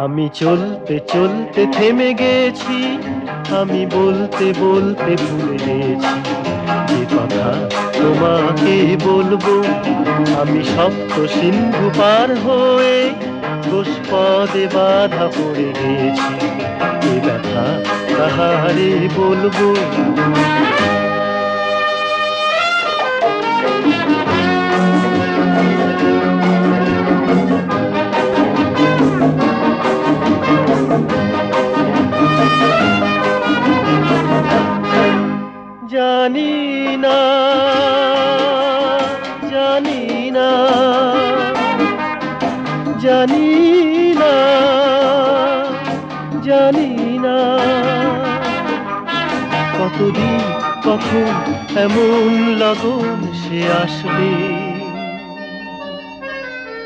আমি চলতে চলতে থেমে গেছি, আমি বলতে বলতে ভুলে গেছি যে কথা তোমাকে বলবো। আমি সপ্ত সিন্ধু পার হয়ে গোষ্পদে বাধা পড়ে গেছি, এ ব্যথা কাহারে বলবো। জানি না, জানি না, জানি না, জানি না, কতদিন কখন এমন লগন সে আসবে।